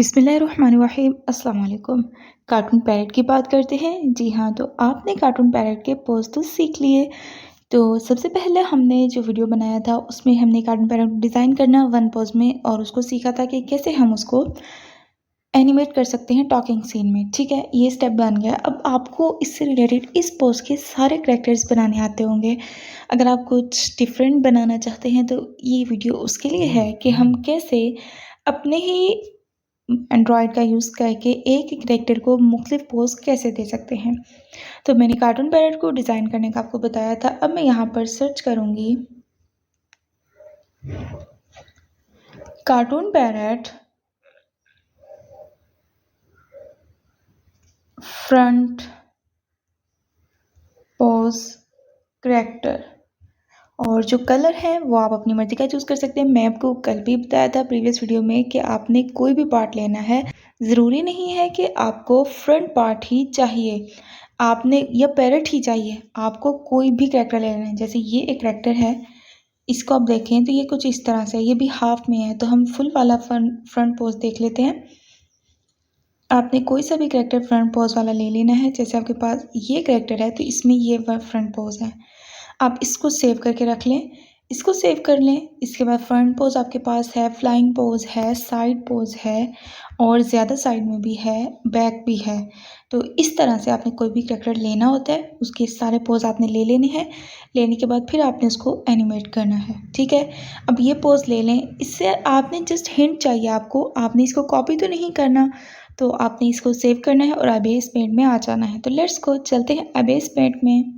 बिस्मिल्लाहिर्रहमानिर्रहीम अस्सलाम वालेकुम। कार्टून पैरट की बात करते हैं। जी हाँ, तो आपने कार्टून पैरट के पोज़ तो सीख लिए। तो सबसे पहले हमने जो वीडियो बनाया था उसमें हमने कार्टून पैरट डिज़ाइन करना वन पोज़ में और उसको सीखा था कि कैसे हम उसको एनिमेट कर सकते हैं टॉकिंग सीन में। ठीक है, ये स्टेप बन गया। अब आपको इससे रिलेटेड इस पोज़ के सारे कैरेक्टर्स बनाने आते होंगे। अगर आप कुछ डिफरेंट बनाना चाहते हैं तो ये वीडियो उसके लिए है कि हम कैसे अपने ही एंड्रॉयड का यूज़ करके एक ही कैरेक्टर को मुख्तलिफ पोज़ कैसे दे सकते हैं। तो मैंने कार्टून पैरट को डिज़ाइन करने का आपको बताया था। अब मैं यहाँ पर सर्च करूँगी cartoon parrot front pose character और जो कलर है वो आप अपनी मर्ज़ी का चूज़ कर सकते हैं। मैं आपको कल भी बताया था प्रीवियस वीडियो में कि आपने कोई भी पार्ट लेना है, ज़रूरी नहीं है कि आपको फ्रंट पार्ट ही चाहिए, आपने या पैरट ही चाहिए, आपको कोई भी कैरेक्टर लेना है। जैसे ये एक कैरेक्टर है, इसको आप देखें तो ये कुछ इस तरह से है, ये भी हाफ में है, तो हम फुल वाला फ्रंट पोज़ देख लेते हैं। आपने कोई सा भी कैरेक्टर फ्रंट पोज़ वाला ले लेना है। जैसे आपके पास ये कैरेक्टर है तो इसमें ये फ्रंट पोज़ है। आप इसको सेव करके रख लें, इसको सेव कर लें। इसके बाद फ्रंट पोज़ आपके पास है, फ्लाइंग पोज़ है, साइड पोज़ है और ज़्यादा साइड में भी है, बैक भी है। तो इस तरह से आपने कोई भी कैरेक्टर लेना होता है, उसके सारे पोज़ आपने ले लेने हैं। लेने के बाद फिर आपने उसको एनिमेट करना है, ठीक है? अब ये पोज़ ले लें, इससे आपने जस्ट हिंट चाहिए आपको, आपने इसको कॉपी तो नहीं करना, तो आपने इसको सेव करना है और अबेस पेंट में आ जाना है। तो लेट्स गो, चलते हैं अबेस पेंट में।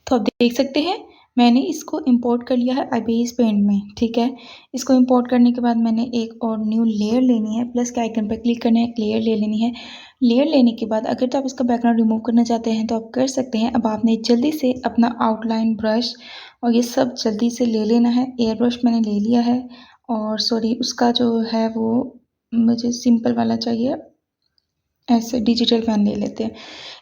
तो आप देख सकते हैं मैंने इसको इंपोर्ट कर लिया है अबेस पेंट में, ठीक है। इसको इंपोर्ट करने के बाद मैंने एक और न्यू लेयर लेनी है, प्लस के आइकन पर क्लिक करना है, एक लेयर ले लेनी है। लेयर लेने के बाद अगर तो आप इसका बैकग्राउंड रिमूव करना चाहते हैं तो आप कर सकते हैं। अब आपने जल्दी से अपना आउटलाइन ब्रश और ये सब जल्दी से ले लेना है। एयर ब्रश मैंने ले लिया है और सॉरी उसका जो है वो मुझे सिंपल वाला चाहिए, ऐसे डिजिटल पेन ले लेते हैं।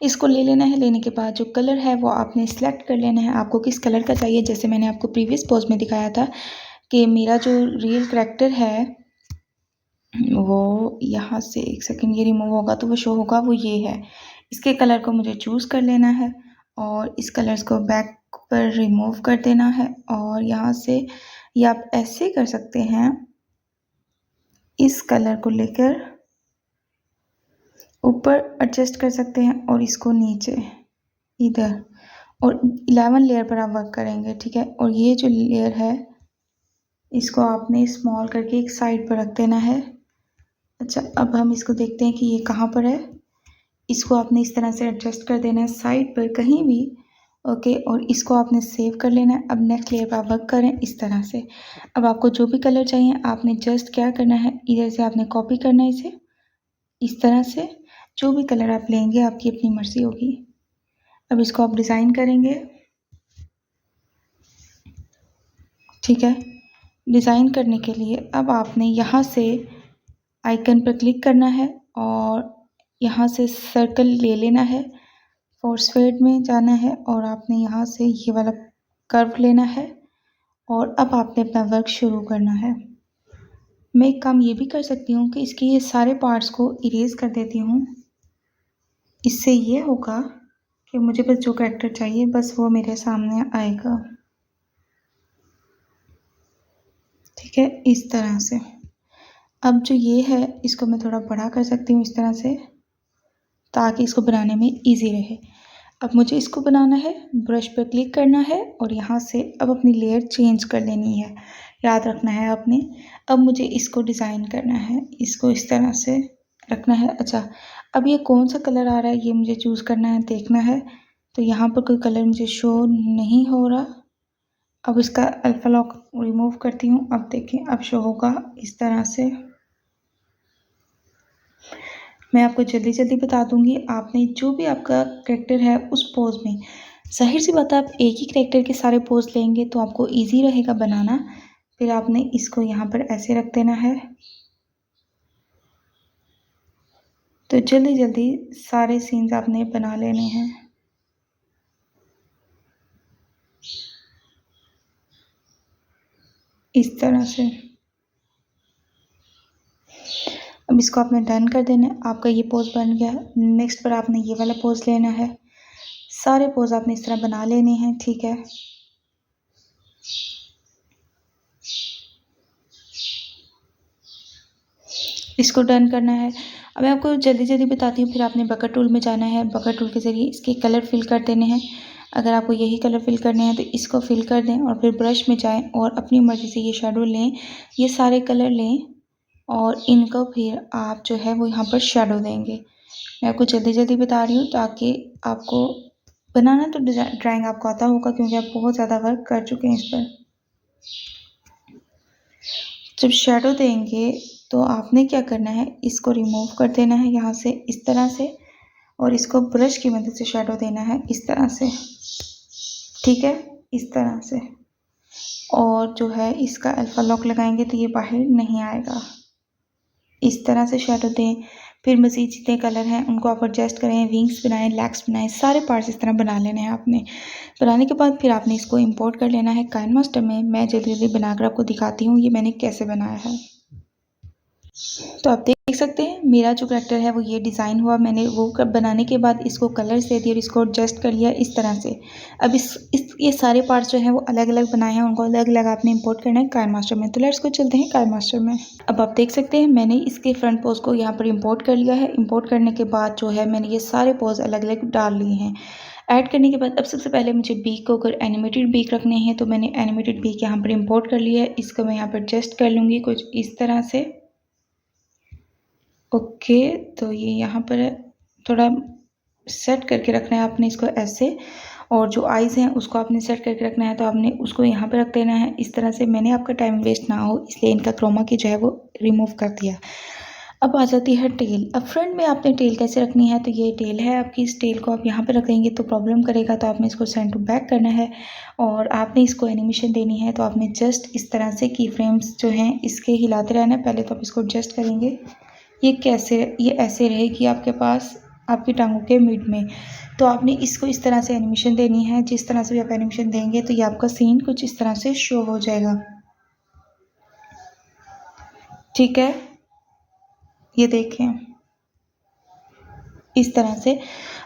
इसको ले लेना है, लेने के बाद जो कलर है वो आपने सेलेक्ट कर लेना है, आपको किस कलर का चाहिए। जैसे मैंने आपको प्रीवियस पोज में दिखाया था कि मेरा जो रियल कैरेक्टर है वो यहाँ से, एक सेकंड, ये रिमूव होगा तो वो शो होगा, वो ये है। इसके कलर को मुझे चूज़ कर लेना है और इस कलर्स को बैक पर रिमूव कर देना है और यहाँ से ये आप ऐसे कर सकते हैं, इस कलर को लेकर ऊपर एडजस्ट कर सकते हैं और इसको नीचे इधर, और 11 लेयर पर आप वर्क करेंगे, ठीक है। और ये जो लेयर है इसको आपने स्मॉल करके एक साइड पर रख देना है। अच्छा, अब हम इसको देखते हैं कि ये कहाँ पर है। इसको आपने इस तरह से एडजस्ट कर देना है साइड पर कहीं भी, ओके। और इसको आपने सेव कर लेना है। अब नेक्स्ट लेयर पर आप वर्क करें इस तरह से। अब आपको जो भी कलर चाहिए आपने जस्ट क्या करना है, इधर से आपने कॉपी करना है इसे इस तरह से। जो भी कलर आप लेंगे आपकी अपनी मर्जी होगी। अब इसको आप डिज़ाइन करेंगे, ठीक है। डिज़ाइन करने के लिए अब आपने यहाँ से आइकन पर क्लिक करना है और यहाँ से सर्कल ले लेना है, फोर्स फेड में जाना है और आपने यहाँ से ये वाला कर्व लेना है और अब आपने अपना वर्क शुरू करना है। मैं एक काम ये भी कर सकती हूँ कि इसके ये सारे पार्ट्स को इरेज कर देती हूँ। इससे ये होगा कि मुझे बस जो कैरेक्टर चाहिए बस वो मेरे सामने आएगा, ठीक है, इस तरह से। अब जो ये है इसको मैं थोड़ा बड़ा कर सकती हूँ इस तरह से, ताकि इसको बनाने में इजी रहे। अब मुझे इसको बनाना है, ब्रश पर क्लिक करना है और यहाँ से अब अपनी लेयर चेंज कर लेनी है, याद रखना है आपने। अब मुझे इसको डिज़ाइन करना है, इसको इस तरह से रखना है। अच्छा, अब ये कौन सा कलर आ रहा है ये मुझे चूज़ करना है, देखना है। तो यहाँ पर कोई कलर मुझे शो नहीं हो रहा। अब इसका अल्फा लॉक रिमूव करती हूँ। अब देखें, अब शो होगा इस तरह से। मैं आपको जल्दी जल्दी बता दूंगी, आपने जो भी आपका कैरेक्टर है उस पोज में, जाहिर सी बात है आप एक ही कैरेक्टर के सारे पोज लेंगे तो आपको इजी रहेगा बनाना। फिर आपने इसको यहाँ पर ऐसे रख देना है। तो जल्दी जल्दी सारे सीन्स आपने बना लेने हैं। इस तरह से अब इसको आपने डन कर देना है। आपका ये पोज बन गया है। नेक्स्ट पर आपने ये वाला पोज लेना है। सारे पोज आपने इस तरह बना लेने हैं, ठीक है। इसको डन करना है। अब मैं आपको जल्दी जल्दी बताती हूँ, फिर आपने बकेट टूल में जाना है। बकेट टूल के ज़रिए इसके कलर फिल कर देने हैं। अगर आपको यही कलर फिल करने हैं तो इसको फिल कर दें और फिर ब्रश में जाएं और अपनी मर्ज़ी से ये शेडो लें, ये सारे कलर लें और इनको फिर आप जो है वो यहाँ पर शेडो देंगे। मैं आपको जल्दी जल्दी बता रही हूँ ताकि आपको बनाना तो ड्राइंग आपको आता होगा, क्योंकि आप बहुत ज़्यादा वर्क कर चुके हैं इस पर। जब शेडो देंगे तो आपने क्या करना है, इसको रिमूव कर देना है यहाँ से इस तरह से, और इसको ब्रश की मदद से शेडो देना है इस तरह से, ठीक है, इस तरह से। और जो है इसका अल्फा लॉक लगाएंगे तो ये बाहर नहीं आएगा। इस तरह से शेडो दें। फिर मज़ीद जितने कलर हैं उनको आप एडजस्ट करें, विंग्स बनाएं, लेग्स बनाएं, सारे पार्ट्स इस तरह बना लेने हैं आपने। बनाने के बाद फिर आपने इसको इंपोर्ट कर लेना है काइनमास्टर में। मैं जल्दी जल्दी बनाकर आपको दिखाती हूँ ये मैंने कैसे बनाया है। तो आप देख सकते हैं मेरा जो करैक्टर है वो ये डिज़ाइन हुआ। मैंने वो बनाने के बाद इसको कलर्स दे दिए और इसको एडजस्ट कर लिया इस तरह से। अब ये सारे पार्ट्स जो हैं वो अलग अलग बनाए हैं, उनको अलग अलग आपने इंपोर्ट करना है काइनमास्टर में। तो लेट्स को चलते हैं काइनमास्टर में। अब आप देख सकते हैं मैंने इसके फ्रंट पोज को यहाँ पर इम्पोर्ट कर लिया है। इम्पोर्ट करने के बाद जो है मैंने ये सारे पोज अलग अलग डाल लिए हैं। ऐड करने के बाद अब सबसे पहले मुझे बीक को अगर एनिमेटेड बीक रखने हैं तो मैंने एनिमेटेड बीक यहाँ पर इम्पोर्ट कर लिया है। इसको मैं यहाँ पर एडजस्ट कर लूँगी कुछ इस तरह से। ओके, तो ये यहाँ पर थोड़ा सेट करके रखना है आपने इसको ऐसे, और जो आइज़ हैं उसको आपने सेट करके रखना है तो आपने उसको यहाँ पे रख देना है इस तरह से। मैंने आपका टाइम वेस्ट ना हो इसलिए इनका क्रोमा की जो है वो रिमूव कर दिया। अब आ जाती है टेल। अब फ्रंट में आपने टेल कैसे रखनी है, तो ये टेल है आपकी। इस टेल को आप यहाँ पे रख देंगे तो प्रॉब्लम करेगा, तो आपने इसको सेंड टू बैक करना है और आपने इसको एनिमेशन देनी है। तो आपने जस्ट इस तरह से की फ्रेम्स जो हैं इसके हिलाते रहना है। पहले तो आप इसको एडजस्ट करेंगे, ये कैसे, ये ऐसे रहेगी आपके पास आपकी टांगों के मिड में। तो आपने इसको इस तरह से एनिमेशन देनी है। जिस तरह से भी आप एनिमेशन देंगे तो ये आपका सीन कुछ इस तरह से शो हो जाएगा, ठीक है। ये देखें इस तरह से।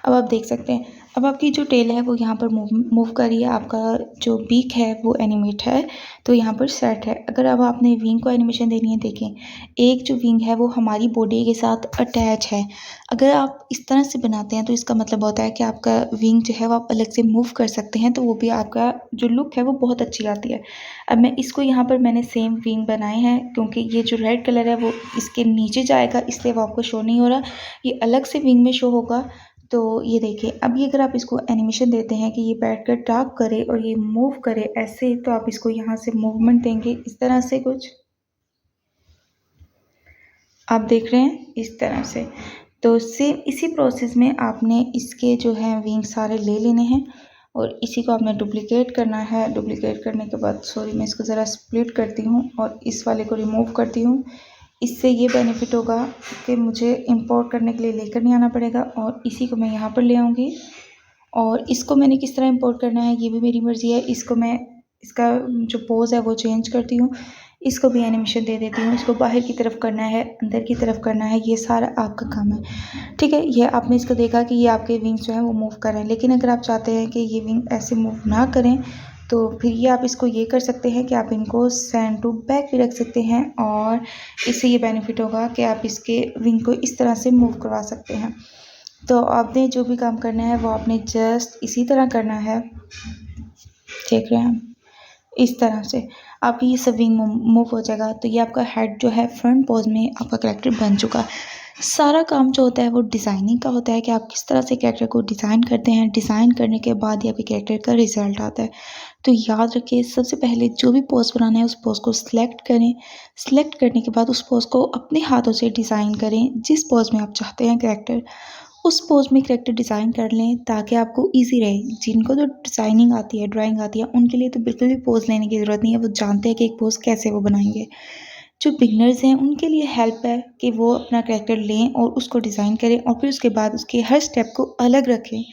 अब आप देख सकते हैं अब आपकी जो टेल है वो यहाँ पर मूव कर रही है। आपका जो बीक है वो एनिमेट है तो यहाँ पर सेट है। अगर अब आपने विंग को एनिमेशन देनी है, देखें एक जो विंग है वो हमारी बॉडी के साथ अटैच है। अगर आप इस तरह से बनाते हैं तो इसका मतलब होता है कि आपका विंग जो है वो आप अलग से मूव कर सकते हैं, तो वो भी आपका जो लुक है वो बहुत अच्छी आती है। अब मैं इसको यहाँ पर मैंने सेम विंग बनाए हैं, क्योंकि ये जो रेड कलर है वो इसके नीचे जाएगा इसलिए वो आपको शो नहीं हो रहा, ये अलग से विंग में शो होगा। तो ये देखिए अब ये अगर आप इसको एनिमेशन देते हैं कि ये बैठ कर टॉक करे और ये मूव करे ऐसे, तो आप इसको यहाँ से मूवमेंट देंगे इस तरह से कुछ, आप देख रहे हैं इस तरह से। तो सेम इसी प्रोसेस में आपने इसके जो है विंग सारे ले लेने हैं और इसी को आपने डुप्लिकेट करना है। डुप्लिकेट करने के बाद सॉरी मैं इसको ज़रा स्प्लिट करती हूँ और इस वाले को रिमूव करती हूँ। इससे ये बेनिफिट होगा कि मुझे इंपोर्ट करने के लिए लेकर नहीं आना पड़ेगा और इसी को मैं यहाँ पर ले आऊँगी। और इसको मैंने किस तरह इंपोर्ट करना है ये भी मेरी मर्ज़ी है। इसको मैं इसका जो पोज है वो चेंज करती हूँ, इसको भी एनिमेशन दे देती हूँ। इसको बाहर की तरफ करना है, अंदर की तरफ करना है, ये सारा आपका काम है, ठीक है। ये आपने इसको देखा कि ये आपके विंग्स जो हैं वो मूव कर रहे हैं, लेकिन अगर आप चाहते हैं कि ये विंग ऐसे मूव ना करें तो फिर ये आप इसको ये कर सकते हैं कि आप इनको सेंड टू बैक भी रख सकते हैं और इससे ये बेनिफिट होगा कि आप इसके विंग को इस तरह से मूव करवा सकते हैं। तो आपने जो भी काम करना है वो आपने जस्ट इसी तरह करना है, देख रहे हैं इस तरह से आपकी ये सब विंग मूव हो जाएगा। तो ये आपका हेड जो है फ्रंट पोज में आपका कैरेक्टर बन चुका है। सारा काम जो होता है वो डिज़ाइनिंग का होता है कि आप किस तरह से कैरेक्टर को डिज़ाइन करते हैं। डिज़ाइन करने के बाद ही आपके कैरेक्टर का रिजल्ट आता है। तो याद रखिए सबसे पहले जो भी पोज बनाना है उस पोज को सिलेक्ट करें। सिलेक्ट करने के बाद उस पोज को अपने हाथों से डिज़ाइन करें। जिस पोज में आप चाहते हैं कैरेक्टर, उस पोज में कैरेक्टर डिज़ाइन कर लें ताकि आपको इजी रहे। जिनको तो डिज़ाइनिंग आती है, ड्राइंग आती है, उनके लिए तो बिल्कुल भी पोज लेने की ज़रूरत नहीं है, वो जानते हैं कि एक पोज कैसे वो बनाएंगे। जो बिगनर्स हैं उनके लिए हेल्प है कि वो अपना कैरेक्टर लें और उसको डिज़ाइन करें और फिर उसके बाद उसके हर स्टेप को अलग रखें,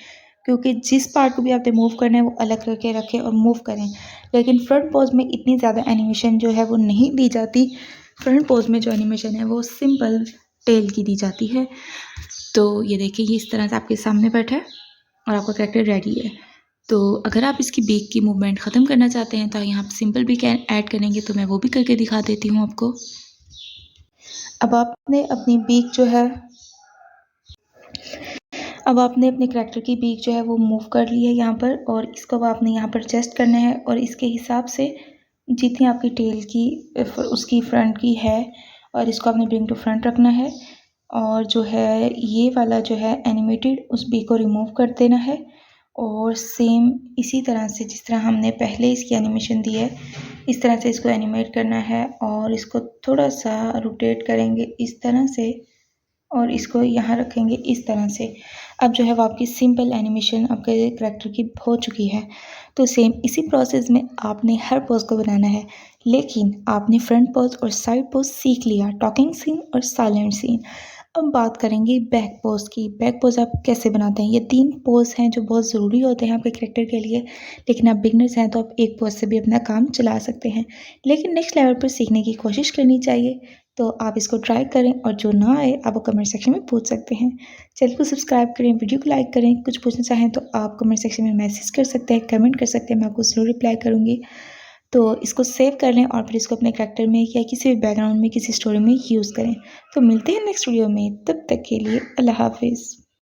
क्योंकि जिस पार्ट को भी आपने मूव करना है वो अलग करके रखें और मूव करें। लेकिन फ्रंट पोज में इतनी ज़्यादा एनिमेशन जो है वो नहीं दी जाती। फ्रंट पोज में जो एनिमेशन है वो सिंपल टेल की दी जाती है। तो ये देखिए, ये इस तरह से आपके सामने बैठा है और आपका कैरेक्टर रेडी है। तो अगर आप इसकी बीक की मूवमेंट ख़त्म करना चाहते हैं तो यहाँ पे सिंपल बीक ऐड करेंगे, तो मैं वो भी करके दिखा देती हूँ आपको। अब आपने अपनी बीक जो है अब आपने अपने करैक्टर की बीक जो है वो मूव कर ली है यहाँ पर, और इसको अब आपने यहाँ पर एडजस्ट करना है और इसके हिसाब से जितनी आपकी टेल की उसकी फ्रंट की है, और इसको आपने ब्रिंग टू फ्रंट रखना है। और जो है ये वाला जो है एनिमेटेड, उस बीक को रिमूव कर देना है और सेम इसी तरह से जिस तरह हमने पहले इसकी एनिमेशन दी है, इस तरह से इसको एनिमेट करना है और इसको थोड़ा सा रोटेट करेंगे इस तरह से और इसको यहाँ रखेंगे इस तरह से। अब जो है वो आपकी सिंपल एनिमेशन आपके करैक्टर की हो चुकी है। तो सेम इसी प्रोसेस में आपने हर पोज को बनाना है, लेकिन आपने फ्रंट पोज और साइड पोज सीख लिया, टॉकिंग सीन और साइलेंट सीन। अब बात करेंगे बैक पोज की। बैक पोज आप कैसे बनाते हैं? ये 3 पोज हैं जो बहुत ज़रूरी होते हैं आपके करैक्टर के लिए, लेकिन आप बिगनर्स हैं तो आप एक पोज से भी अपना काम चला सकते हैं, लेकिन नेक्स्ट लेवल पर सीखने की कोशिश करनी चाहिए। तो आप इसको ट्राई करें और जो ना आए आप वो कमेंट सेक्शन में पूछ सकते हैं। चैनल को सब्सक्राइब करें, वीडियो को लाइक करें। कुछ पूछना चाहें तो आप कमेंट सेक्शन में मैसेज कर सकते हैं, कमेंट कर सकते हैं, मैं आपको ज़रूर रिप्लाई करूँगी। तो इसको सेव कर लें और फिर इसको अपने करैक्टर में या किसी भी बैकग्राउंड में, किसी स्टोरी में यूज़ करें। तो मिलते हैं नेक्स्ट वीडियो में, तब तक के लिए अल्लाह हाफिज़।